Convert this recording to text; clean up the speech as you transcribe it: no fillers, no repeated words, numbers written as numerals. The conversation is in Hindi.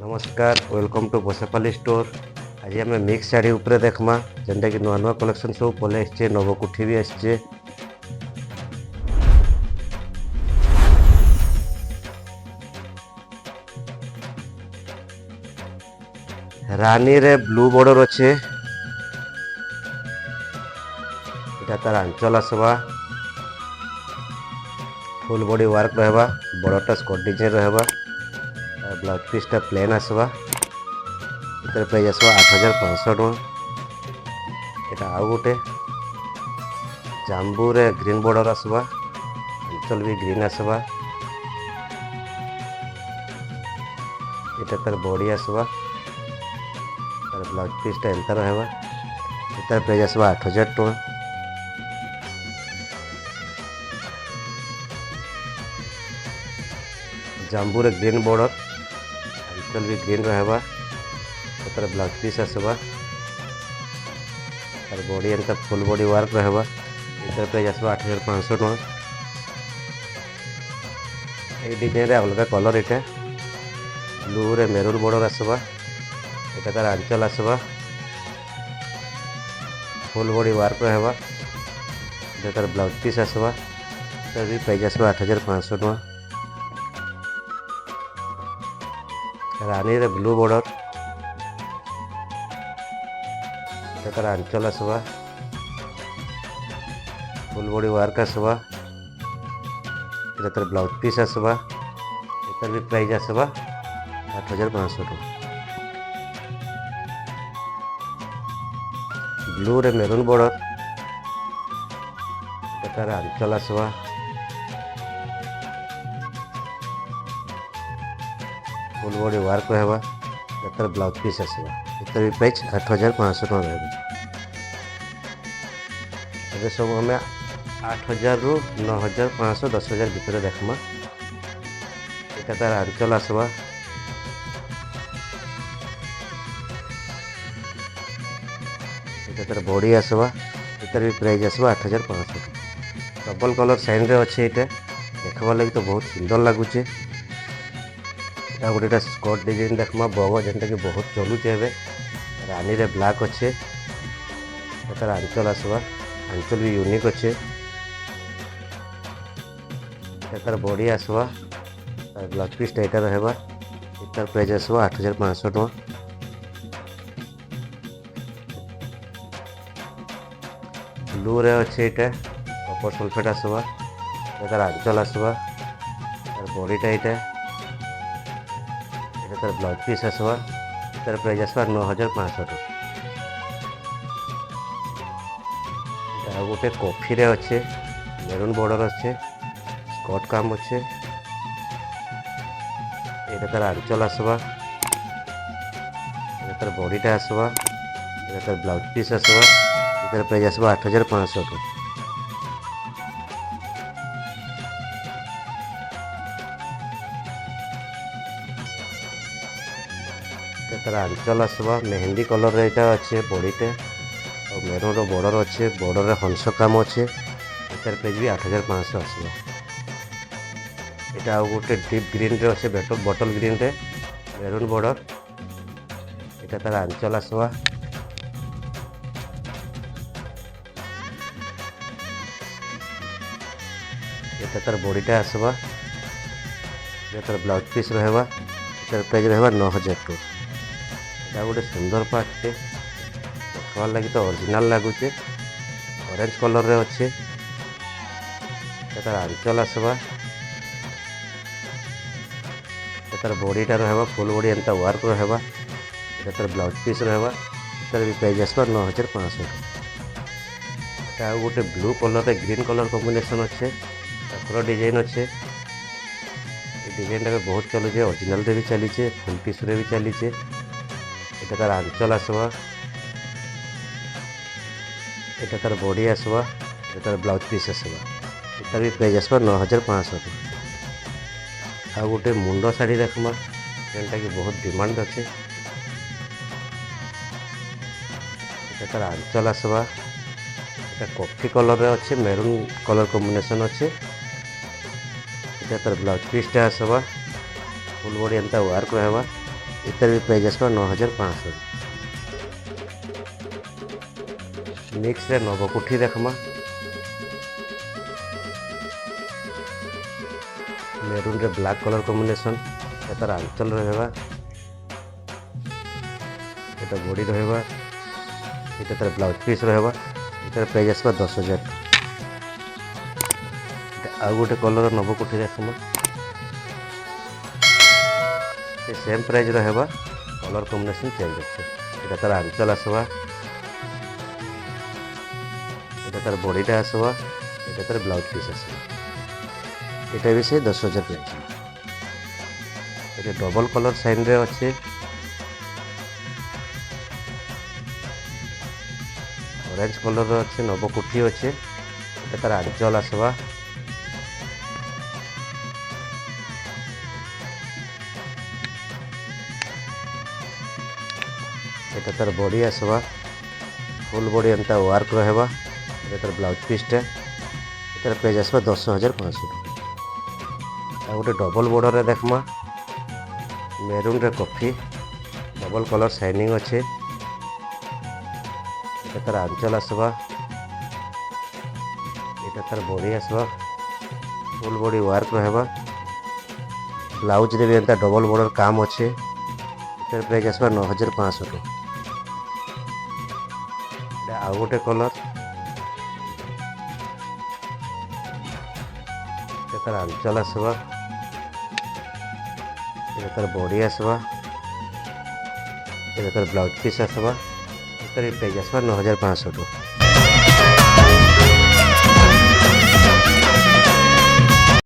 नमस्कार वेलकम टू बसापाली स्टोर। आज आम मिक्स शाढ़ी उपरे देखमा जेनटा कि नुआ नुआ कलेक्शन सब पले आसचे नवकुठी भी आसचे। रानी रे ब्लू बॉर्डर अच्छे, इटा तार आंचल आसवा फुल बॉडी वर्क रहबा, बड़टा स्कर्ट डिजाइन रहबा, ब्लाउज पीसटा प्लेन आसवा। इतर प्राइस आसवा 8500 टका। एटा आउ गोटे जांबू रे ग्रीन बॉर्डर आसवा, आंचल भी ग्रीन आसवा। इटा तार बॉडी आसवा, तार ब्लाउज पीसटा एंता रहबा। इतर प्राइस आसवा 8000 टका। जांबू रे ग्रीन बॉर्डर, आंचल भी ग्रीन रहबा, तार ब्लाउज पीस आसवा, तार बॉडी एंता फुल बॉडी वर्क रहबा। इतर प्राइस आसवा 8500 टका। ए डिजाइन रे अलग कलर इटा ब्लू रे मेरून बॉर्डर आसवा, एटा तार आंचल आसवा, फुल बॉडी वर्क रहबा। एटा तार ब्लाउज पीस आसवा, तार भी प्राइस आसवा 8500 टका। रानी रे ब्लू बॉर्डर, एटा तार आंचल आसवा, फुल बॉडी वर्क आसवा। एटा तार ब्लाउज पीस आसवा, एटार भी प्राइस आसवा 8500 टका। ब्लू रे मेरून बॉर्डर, एटा तार आंचल आसवा, फुल बॉडी वर्क रहबा। एटार ब्लाउज पीस आसवा, एटार भी प्राइस 8500 टका रहबा। एबे सब हमें 8000 रु 9500 10000 भितर देखमा। एटा तार आंचल आसवा, एटा तार बॉडी आसवा, एटार भी प्राइस आसवा 8500 टका। डबल कलर साइन रे अच्छे, एटा देखबा लागि तो बहुत सुंदर लागुचे। एटा गोटेटा स्कर्ट डिजाइन देखमा बगो जेनटा कि बहुत चलुचे। एबे रानी रे ब्लैक अच्छे, एटार आंचल आसवा, आंचल भी यूनिक अच्छे। एटार बॉडी आसवा, तार ब्लाउज पीस टाइटा रहबा। एटार प्राइस आसवा 8500 टका। ब्लू रे अच्छे, एटा कपर सल्फेट आसवा, एटार आंचल आसवा, तार बॉडीटा एटा, एटा तार ब्लाउज पीस आसवा। एटार प्राइस आसवा 9500 टका। एटा गोटे कॉफी रे अच्छे, मेरून बॉर्डर अच्छे, स्कर्ट काम अच्छे। एटा तार आंचल आसवा, एटा तार बॉडीटा आसवा, एटा तार ब्लाउज पीस आसवा। एटार प्राइस आसवा 8500 टका। एटा तार आंचल आसवा, मेहंदी कलर रे एटा अच्छे बॉडीटा, और मेरून रो बॉर्डर अच्छे, बॉर्डर रे हंस काम अच्छे। एटार प्राइस भी 8500 आसवा। एटा गोटे डीप ग्रीन रे अच्छे, बटल ग्रीन रे मेरून बॉर्डर। एटा तार आंचल आसवा, एटा तार बॉडीटा आसवा, एटा तार ब्लाउज पीस रहबा। एटार प्राइस रहबा 9000 टका। एटा गोटे सुंदर पार्टटे देखबार लगी तो ओरिजिनल लागुचे, ऑरेंज कलर रे अच्छे। एटा तार आंचल आसवा, एटा तार बॉडीटा रहबा, फुल बॉडी एंता वर्क रहबा। एटा तार ब्लाउज पीस रहबा। एटार भी प्राइस आसवा 9500 टका। एटा गोटे ब्लू कलर रे ग्रीन कलर कॉम्बिनेशन अच्छे, ताकर डिजाइन अच्छे। ये डिजाइनटा भी बहुत चलुचे, ओरिजिनल रे भी चलीचे, फुल टिश्यू रे भी चलीचे। एटा तार आंचल आसवा, एटा तार बॉडी आसवा, एटा तार ब्लाउज पीस आसवा। एटार भी प्राइस आसवा 9500 टका। आ गोटे मुंड शाढ़ी देखमा जेनटा कि बहुत डिमांड अच्छे। एटा तार आंचल आसवा, एटा कॉफी कलर रे अच्छे, मेरून कलर कॉम्बिनेशन अच्छे। एटा तार ब्लाउज पीसटा आसवा, फुल बॉडी एंता वर्क रहबा। इतर भी प्राइस आसवा 9500। मिक्स रे नवकुठी देखमा मेरून रे ब्लैक कलर कॉम्बिनेशन तार आंचल रहबा एटा बॉडी रहबा एटा तार ब्लाउज पीस रहबा एटार प्राइस आसवा 10,000। आ गोटे कलर नवकुठी देखमा सेम प्राइस रहबा कलर कॉम्बिनेशन चेंज अच्छे एटा तार आंचल आसवा एटा तार बॉडीटा आसवा एटा तार ब्लाउज पीस आसवा एटा भी से 10,000 प्राइस। ये डबल कलर साइन रे अच्छे ऑरेंज कलर अच्छे नवकुठी अच्छे एटा तार आंचल आसवा एटा तार बॉडी आसवा फुल बॉडी एंता वर्क रहबा एटा तार ब्लाउज पीसटा एटार प्राइस आसवा 10,500। आ गोटे डबल बॉर्डर रे देखमा मेरून रे कॉफी डबल कलर शाइनिंग अच्छे एटा तार आंचल आसवा एटा तार बॉडी आसवा फुल बॉडी वर्क रहबा ब्लाउज रे भी एंता डबल बॉर्डर काम अच्छे एटार प्राइस आसवा 9,500। आ गोटे कलर तार आंचल आसवा तार बॉडी आसवा तार ब्लाउज पीस आसवा प्राइस आसवा 9,500।